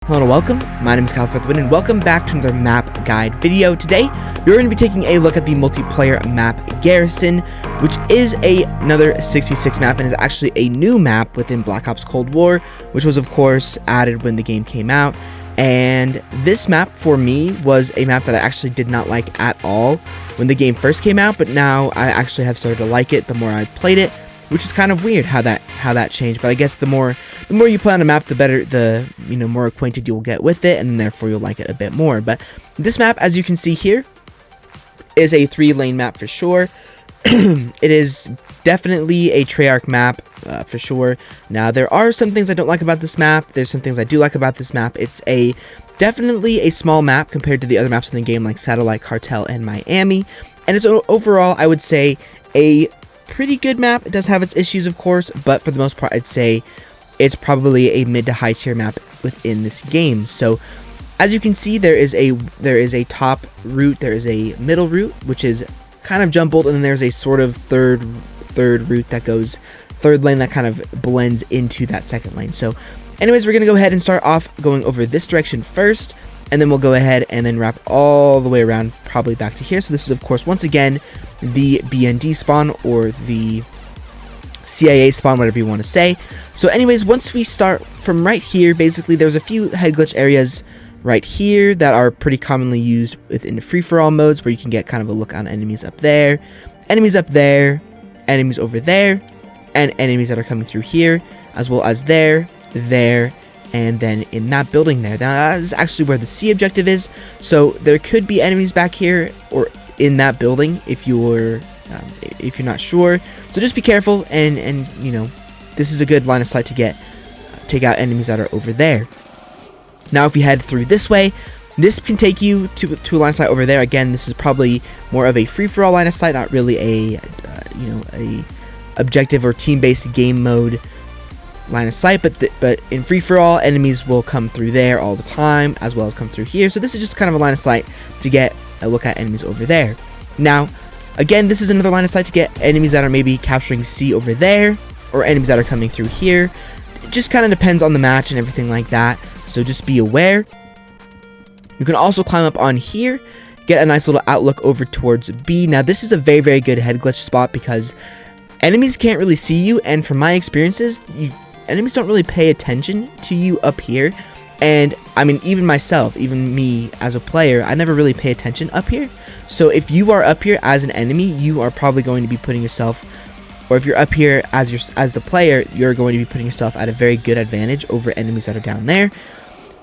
Hello and welcome, my name is Kyle FtW and welcome back to another map guide video. Today, we're going to be taking a look at the multiplayer map Garrison, which is another 6v6 map and is actually a new map within Black Ops Cold War, which was of course added when the game came out. And this map for me was a map that I actually did not like at all when the game first came out, but now I actually have started to like it the more I played it, which is kind of weird how that changed. But I guess the more you play on a map, the better, the more acquainted you will get with it, and therefore you'll like it a bit more. But this map, as you can see here, is a 3-lane map for sure. It is definitely a Treyarch map for sure. Now there are some things I don't like about this map. There's some things I do like about this map. It's definitely a small map compared to the other maps in the game like Satellite, Cartel, and Miami. And it's overall, I would say, a pretty good map. It does have its issues, of course, but for the most part, I'd say it's probably a mid to high tier map within this game. So as you can see, there is a top route, there is a middle route, which is kind of jumbled, and then there's a sort of third route that goes third lane that kind of blends into that second lane. So anyways, we're gonna go ahead and start off going over this direction first, and then we'll go ahead and then wrap all the way around probably back to here. So this is of course once again the BND spawn, or the CIA spawn, whatever you want to say. So anyways, once we start from right here, basically there's a few head glitch areas right here that are pretty commonly used within free-for-all modes, where you can get kind of a look on enemies up there, enemies over there, and enemies that are coming through here, as well as there, and then in that building there. Now that is actually where the C objective is, so there could be enemies back here or in that building if you're not sure. So just be careful, and this is a good line of sight to take out enemies that are over there. Now if you head through this way, this can take you to a line of sight over there. Again, this is probably more of a free-for-all line of sight, not really a objective or team-based game mode line of sight, but in free-for-all, enemies will come through there all the time, as well as come through here. So this is just kind of a line of sight to get a look at enemies over there. Now again, this is another line of sight to get enemies that are maybe capturing C over there, or enemies that are coming through here. It just kind of depends on the match and everything like that, so just be aware. You can also climb up on here, get a nice little outlook over towards B. Now this is a very, very good head glitch spot because enemies can't really see you, and from my experiences, enemies don't really pay attention to you up here. And I mean, even me as a player, I never really pay attention up here. So if you are up here as an enemy, you are probably going to be putting yourself, or if you're up here as the player, you're going to be putting yourself at a very good advantage over enemies that are down there.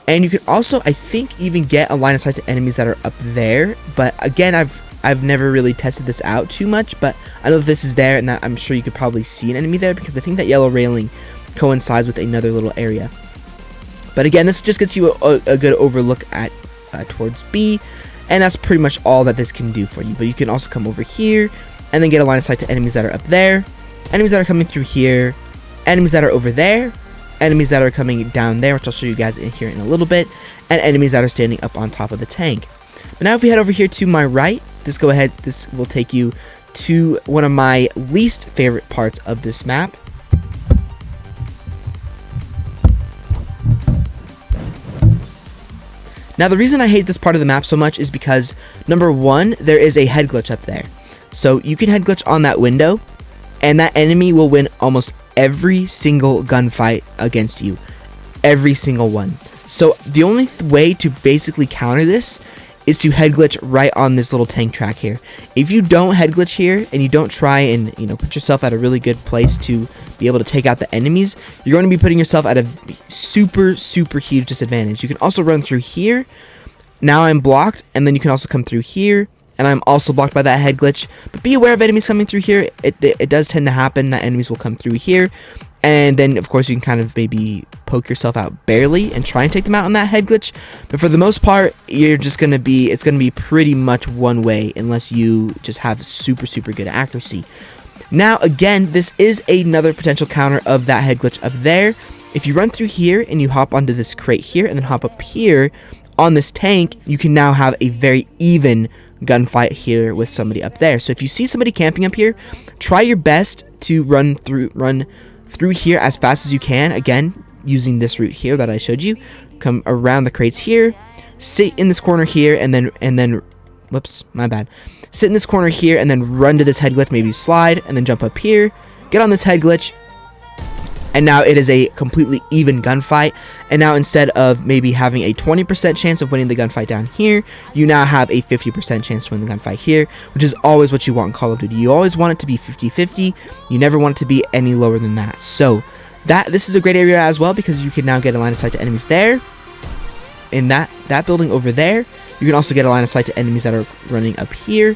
And you can also, I think, even get a line of sight to enemies that are up there. But again, I've never really tested this out too much, but I know this is there, and that I'm sure you could probably see an enemy there, because I think that yellow railing coincides with another little area. But again, this just gets you a good overlook at towards B, and that's pretty much all that this can do for you. But you can also come over here and then get a line of sight to enemies that are up there, enemies that are coming through here, enemies that are over there, enemies that are coming down there, which I'll show you guys in here in a little bit, and enemies that are standing up on top of the tank. But now if we head over here to my right, this will take you to one of my least favorite parts of this map. Now the reason I hate this part of the map so much is because, number one, there is a head glitch up there. So you can head glitch on that window, and that enemy will win almost every single gunfight against you. Every single one. So the only way to basically counter this is to head glitch right on this little tank track here. If you don't head glitch here, and you don't try and put yourself at a really good place to be able to take out the enemies, you're going to be putting yourself at a super huge disadvantage. You can also run through here. Now I'm blocked, and then you can also come through here, and I'm also blocked by that head glitch. But be aware of enemies coming through here. It does tend to happen that enemies will come through here, and then of course you can kind of maybe poke yourself out barely and try and take them out on that head glitch. But for the most part, it's gonna be pretty much one way, unless you just have super good accuracy. Now again, this is another potential counter of that head glitch up there. If you run through here and you hop onto this crate here and then hop up here on this tank, you can now have a very even gunfight here with somebody up there. So if you see somebody camping up here, try your best to run through here as fast as you can. Again, using this route here that I showed you, come around the crates here, sit in this corner here, and then whoops, my bad. Sit in this corner here and then run to this head glitch, maybe slide, and then jump up here, get on this head glitch, and now it is a completely even gunfight. And now instead of maybe having a 20% chance of winning the gunfight down here, you now have a 50% chance to win the gunfight here, which is always what you want in Call of Duty. You always want it to be 50-50. You never want it to be any lower than that. So this is a great area as well, because you can now get a line of sight to enemies there, in that building over there. You can also get a line of sight to enemies that are running up here,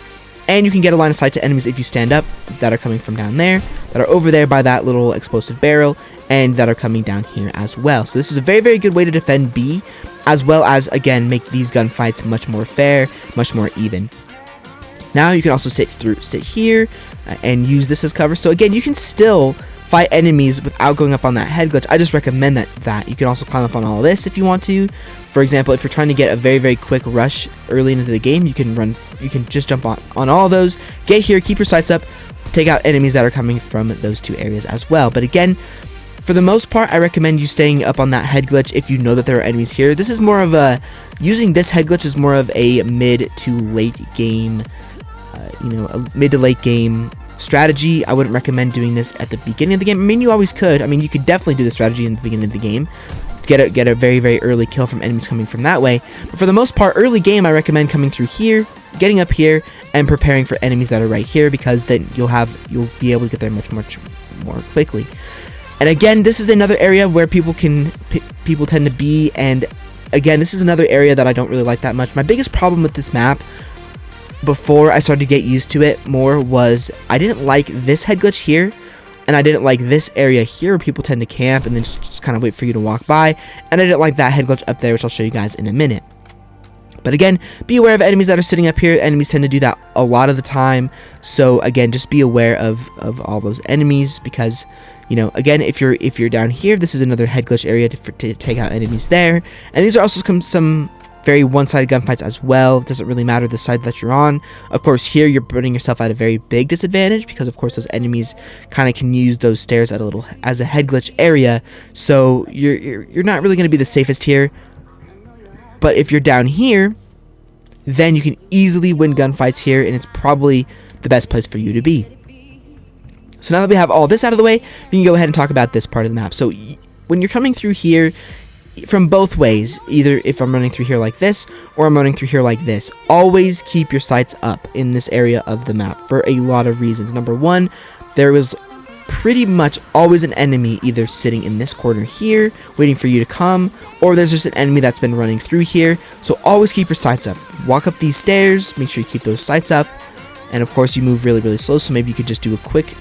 and you can get a line of sight to enemies if you stand up that are coming from down there, that are over there by that little explosive barrel, and that are coming down here as well. So this is a very, very good way to defend B, as well as, again, make these gunfights much more fair, much more even. Now you can also sit here and use this as cover. So again, you can still fight enemies without going up on that head glitch. I just recommend that you can also climb up on all this if you want to. For example, if you're trying to get a very, very quick rush early into the game, you can just jump on all of those, get here, keep your sights up, take out enemies that are coming from those two areas as well. But again, for the most part, I recommend you staying up on that head glitch if you know that there are enemies here. This is more of using this head glitch is more of a mid to late game, a mid to late game strategy. I wouldn't recommend doing this at the beginning of the game. I mean, you always could. I mean, you could definitely do the strategy in the beginning of the game. Get a very, very early kill from enemies coming from that way. But for the most part, early game, I recommend coming through here, getting up here, and preparing for enemies that are right here, because then you'll be able to get there much more quickly. And again, this is another area where people tend to be, and again, this is another area that I don't really like that much. My biggest problem with this map, before I started to get used to it more, was I didn't like this head glitch here, and I didn't like this area here where people tend to camp and then just kind of wait for you to walk by, and I didn't like that head glitch up there, which I'll show you guys in a minute. But again, be aware of enemies that are sitting up here. Enemies tend to do that a lot of the time, so again, just be aware of all those enemies, because again, if you're down here, this is another head glitch area to take out enemies there. And these are also some very one-sided gunfights as well. It doesn't really matter the side that you're on. Of course, here you're putting yourself at a very big disadvantage, because of course those enemies kind of can use those stairs as a head glitch area. So you're not really going to be the safest here. But if you're down here, then you can easily win gunfights here, and it's probably the best place for you to be. So now that we have all this out of the way, we can go ahead and talk about this part of the map. So when you're coming through here, from both ways, either if I'm running through here like this, or I'm running through here like this, always keep your sights up in this area of the map for a lot of reasons. Number one, there is pretty much always an enemy either sitting in this corner here, waiting for you to come, or there's just an enemy that's been running through here. So always keep your sights up. Walk up these stairs, make sure you keep those sights up, and of course you move really, really slow, so maybe you could just do a quick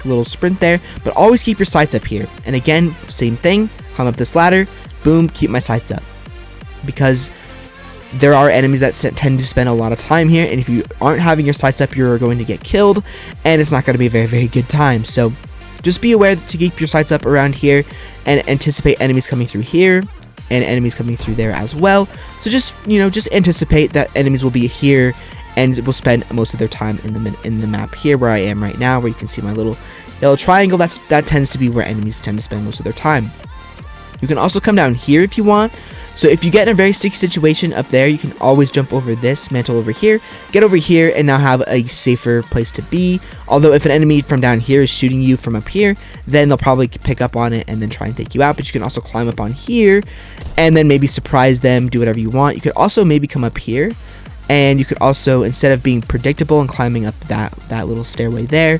little sprint there, but always keep your sights up here. And again, same thing, climb up this ladder, boom, keep my sights up, because there are enemies that tend to spend a lot of time here, and if you aren't having your sights up, you're going to get killed, and it's not going to be a very, very good time. So just be aware to keep your sights up around here, and anticipate enemies coming through here and enemies coming through there as well. So just anticipate that enemies will be here, and will spend most of their time in the map here where I am right now, where you can see my little yellow triangle. That tends to be where enemies tend to spend most of their time. You can also come down here if you want. So if you get in a very sticky situation up there, you can always jump over this mantle over here, get over here, and now have a safer place to be. Although if an enemy from down here is shooting you from up here, then they'll probably pick up on it and then try and take you out. But you can also climb up on here and then maybe surprise them, do whatever you want. You could also maybe come up here, and you could also, instead of being predictable and climbing up that little stairway there,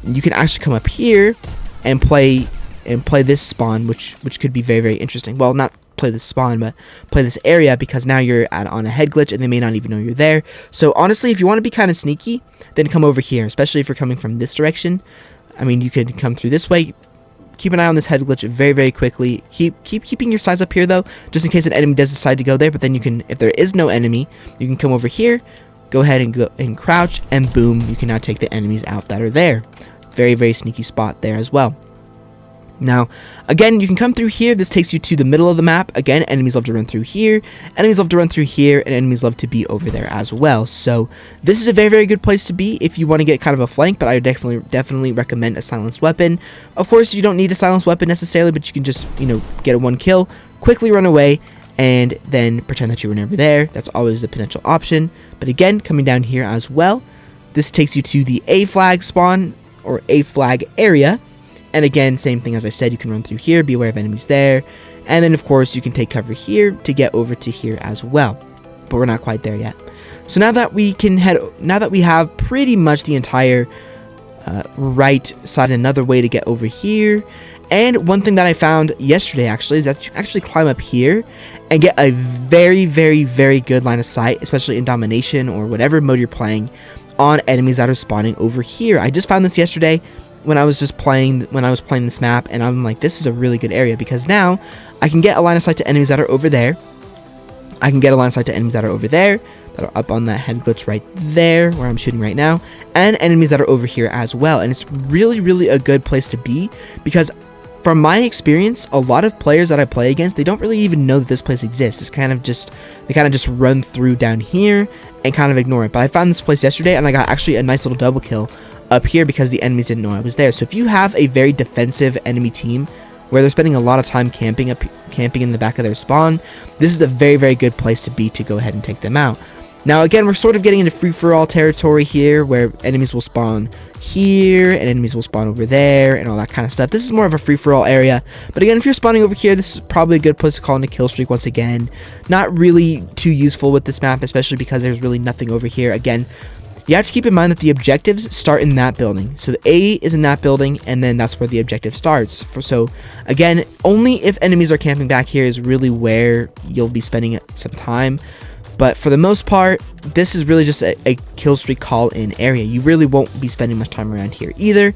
you can actually come up here and play this spawn, which could be very, very interesting. Well, not play this spawn, but play this area, because now you're on a head glitch and they may not even know you're there. So honestly, if you want to be kind of sneaky, then come over here, especially if you're coming from this direction. I mean, you could come through this way. Keep an eye on this head glitch very, very quickly. Keep keeping your sights up here though, just in case an enemy does decide to go there. But then you can, if there is no enemy, you can come over here, go ahead and go and crouch, and boom, you can now take the enemies out that are there. Very, very sneaky spot there as well. Now, again, you can come through here. This takes you to the middle of the map. Again, enemies love to run through here, enemies love to run through here, and enemies love to be over there as well. So this is a very, very good place to be if you want to get kind of a flank, but I definitely recommend a silenced weapon. Of course, you don't need a silenced weapon necessarily, but you can just, get a one kill, quickly run away, and then pretend that you were never there. That's always a potential option. But again, coming down here as well, this takes you to the A flag spawn or A flag area. And again, same thing as I said, you can run through here, be aware of enemies there. And then of course you can take cover here to get over to here as well. But we're not quite there yet. So now that we have pretty much the entire right side, another way to get over here. And one thing that I found yesterday actually is that you actually climb up here and get a very, very, very good line of sight, especially in domination or whatever mode you're playing, on enemies that are spawning over here. I just found this yesterday when I was playing this map, and I'm like, this is a really good area because now I can get a line of sight to enemies that are over there. I can get a line of sight to enemies that are over there, that are up on that head glitch right there where I'm shooting right now, and enemies that are over here as well. And it's really, really a good place to be because from my experience, a lot of players that I play against, they don't really even know that this place exists. They kind of just run through down here and kind of ignore it. But I found this place yesterday and I got actually a nice little double kill up here because the enemies didn't know I was there. So if you have a very defensive enemy team where they're spending a lot of time camping in the back of their spawn, this is a very, very good place to be to go ahead and take them out. Now again, we're sort of getting into free-for-all territory here where enemies will spawn here and enemies will spawn over there and all that kind of stuff. This is more of a free-for-all area, but again, if you're spawning over here, this is probably a good place to call in a kill streak once again. Not really too useful with this map, especially because there's really nothing over here. Again, you have to keep in mind that the objectives start in that building. So the A is in that building, and then that's where the objective starts. So again, only if enemies are camping back here is really where you'll be spending some time. But for the most part, this is really just a kill streak call-in area. You really won't be spending much time around here either.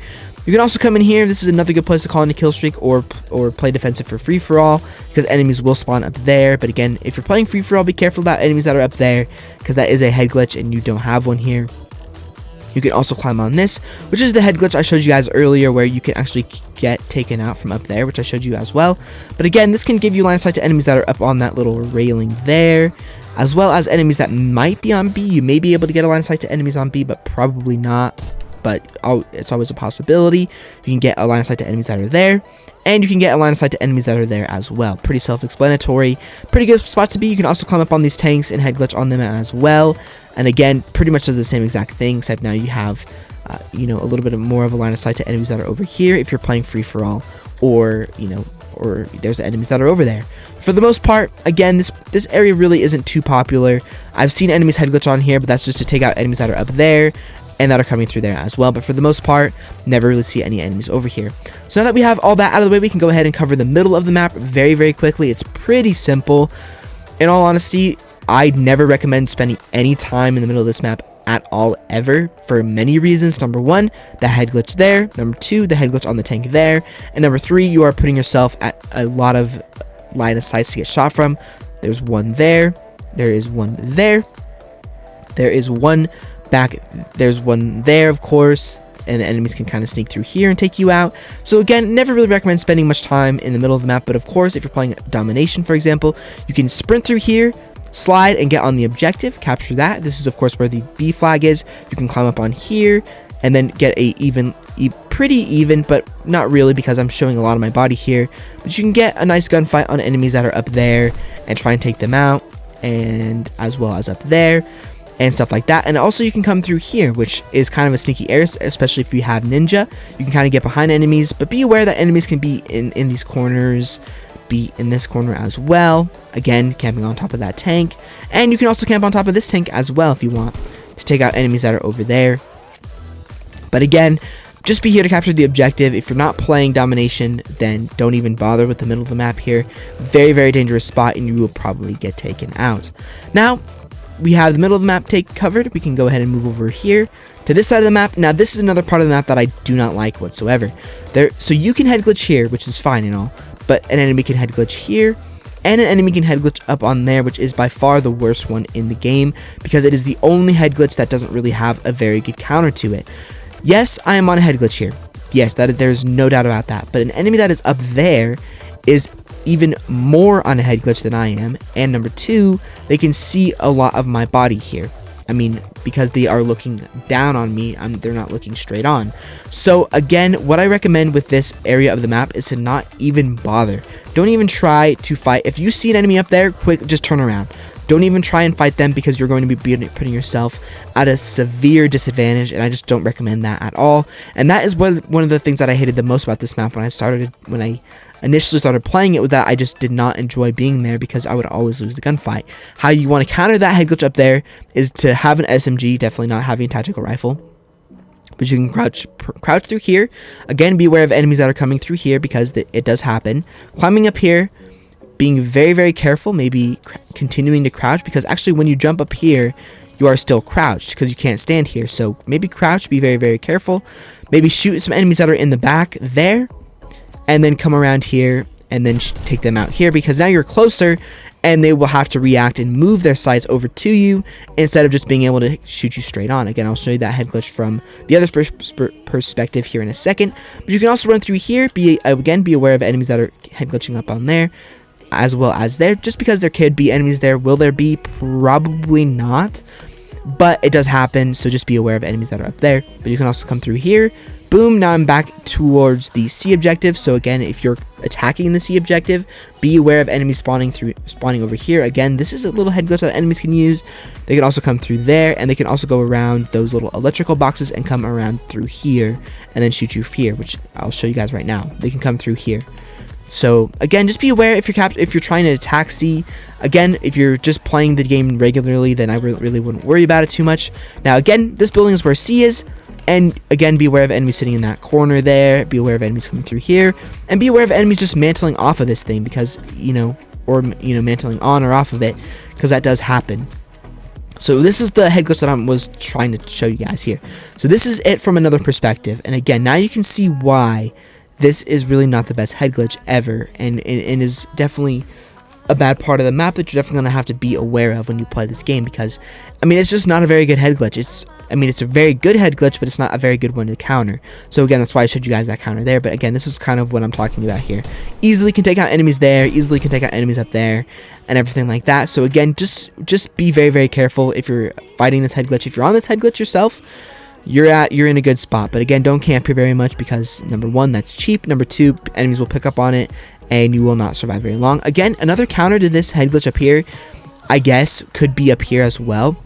You can also come in here. This is another good place to call in a kill streak or play defensive for free-for-all because enemies will spawn up there. But again, if you're playing free-for-all, be careful about enemies that are up there because that is a head glitch and you don't have one here. You can also climb on this, which is the head glitch I showed you guys earlier where you can actually get taken out from up there, which I showed you as well. But again, this can give you line of sight to enemies that are up on that little railing there, as well as enemies that might be on B. You may be able to get a line of sight to enemies on B, but probably not. But it's always a possibility. You can get a line of sight to enemies that are there, and you can get a line of sight to enemies that are there as well. Pretty self-explanatory. Pretty good spot to be. You can also climb up on these tanks and head glitch on them as well. And again, pretty much does the same exact thing, except now you have, a little bit more of a line of sight to enemies that are over here if you're playing free-for-all, or there's enemies that are over there. For the most part, again, this area really isn't too popular. I've seen enemies head glitch on here, but that's just to take out enemies that are up there and that are coming through there as well. But for the most part, never really see any enemies over here. So now that we have all that out of the way, we can go ahead and cover the middle of the map very, very quickly. It's pretty simple. In all honesty, I'd never recommend spending any time in the middle of this map at all ever for many reasons. Number one, the head glitch there. Number two, the head glitch on the tank there. And number three, you are putting yourself at a lot of line of sight to get shot from. There's one there. There is one there. There is one back. There's one there, of course. And the enemies can kind of sneak through here and take you out. So again, never really recommend spending much time in the middle of the map. But of course, if you're playing domination, for example, you can sprint through here, slide and get on the objective, capture that. This is of course where the B flag is. You can climb up on here and then get a pretty even, but not really because I'm showing a lot of my body here. But you can get a nice gunfight on enemies that are up there and try and take them out, and as well as up there and stuff like that. And also you can come through here, which is kind of a sneaky area, especially if you have ninja. You can kind of get behind enemies, but be aware that enemies can be in these corners, be in this corner as well. Again, camping on top of that tank. And you can also camp on top of this tank as well if you want to take out enemies that are over there. But again, just be here to capture the objective. If you're not playing domination, then don't even bother with the middle of the map here. Very, very dangerous spot, and you will probably get taken out. Now, we have the middle of the map covered. We can go ahead and move over here to this side of the map. Now, this is another part of the map that I do not like whatsoever. So you can head glitch here, which is fine and all, but an enemy can head glitch here, and an enemy can head glitch up on there, which is by far the worst one in the game, because it is the only head glitch that doesn't really have a very good counter to it. Yes, I am on a head glitch here. Yes, there's no doubt about that. But an enemy that is up there is even more on a head glitch than I am. And number two, they can see a lot of my body here. I mean, because they are looking down on me, they're not looking straight on. So again, what I recommend with this area of the map is to not even bother. Don't even try to fight. If you see an enemy up there, quick, just turn around. Don't even try and fight them, because you're going to be putting yourself at a severe disadvantage, and I just don't recommend that at all. And that is one of the things that I hated the most about this map when I initially started playing it, was that I just did not enjoy being there, because I would always lose the gunfight. How you want to counter that head glitch up there is to have an SMG, definitely not having a tactical rifle. But you can crouch through here. Again, be aware of enemies that are coming through here, because it does happen. Climbing up here, being very, very careful, maybe continuing to crouch, because actually when you jump up here, you are still crouched because you can't stand here. So maybe crouch, be very, very careful. Maybe shoot some enemies that are in the back there, and then come around here and then take them out here, because now you're closer and they will have to react and move their sights over to you instead of just being able to shoot you straight on. Again, I'll show you that head glitch from the other perspective here in a second. But you can also run through here. Be aware of enemies that are head glitching up on there, as well as there, just because there could be enemies there. Will there be? Probably not, but it does happen, so just be aware of enemies that are up there. But you can also come through here. Boom, now I'm back towards the C objective. So again, if you're attacking the C objective, be aware of enemies spawning over here. Again, this is a little head glitch that enemies can use. They can also come through there, and they can also go around those little electrical boxes and come around through here and then shoot you here, which I'll show you guys right now. They can come through here. So again, just be aware if you're trying to attack C. Again, if you're just playing the game regularly, then I really wouldn't worry about it too much. Now again, this building is where C is, and again, be aware of enemies sitting in that corner there. Be aware of enemies coming through here, and be aware of enemies just mantling off of this thing, because mantling on or off of it, because that does happen. So this is the head glitch that I was trying to show you guys here. So this is it from another perspective, and again, now you can see why this is really not the best head glitch ever, and is definitely a bad part of the map that you're definitely going to have to be aware of when you play this game, because, I mean, it's just not a very good head glitch. It's a very good head glitch, but it's not a very good one to counter. So again, that's why I showed you guys that counter there. But again, this is kind of what I'm talking about here. Easily can take out enemies there, easily can take out enemies up there, and everything like that. So again, just be very, very careful if you're fighting this head glitch. If you're on this head glitch yourself, you're in a good spot. But again, don't camp here very much, because number one, that's cheap. Number two, enemies will pick up on it and you will not survive very long. Again, another counter to this head glitch up here, I guess, could be up here as well.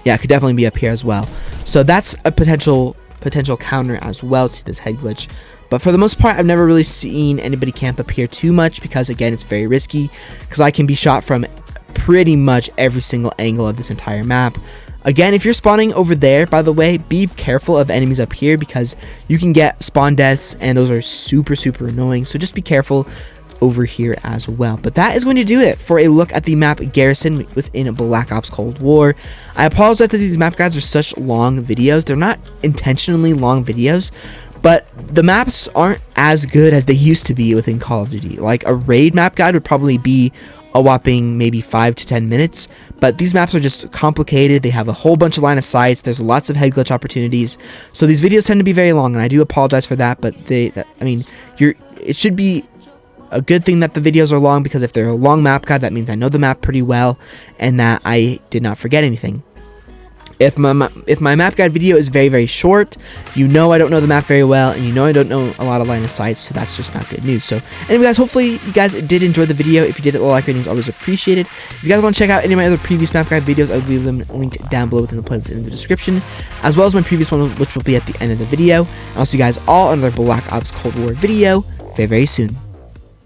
Yeah, it could definitely be up here as well. So that's a potential counter as well to this head glitch. But for the most part, I've never really seen anybody camp up here too much, because again, it's very risky, because I can be shot from pretty much every single angle of this entire map. Again, if you're spawning over there, by the way, be careful of enemies up here, because you can get spawn deaths, and those are super, super annoying. So just be careful over here as well. But that is going to do it for a look at the map Garrison within Black Ops Cold War. I apologize that these map guides are such long videos. They're not intentionally long videos, but the maps aren't as good as they used to be within Call of Duty. Like a raid map guide would probably be a whopping maybe 5 to 10 minutes, but these maps are just complicated. They have a whole bunch of line of sights. There's lots of head glitch opportunities, so these videos tend to be very long, and I do apologize for that. But it should be a good thing that the videos are long, because if they're a long map guide, that means I know the map pretty well and that I did not forget anything. If my map guide video is very, very short, I don't know the map very well, and I don't know a lot of line of sight, so that's just not good news. So anyway, guys, hopefully you guys did enjoy the video. If you did, a like rating is always appreciated. If you guys want to check out any of my other previous map guide videos, I'll leave them linked down below within the playlist in the description, as well as my previous one, which will be at the end of the video. And I'll see you guys all on another Black Ops Cold War video very, very soon.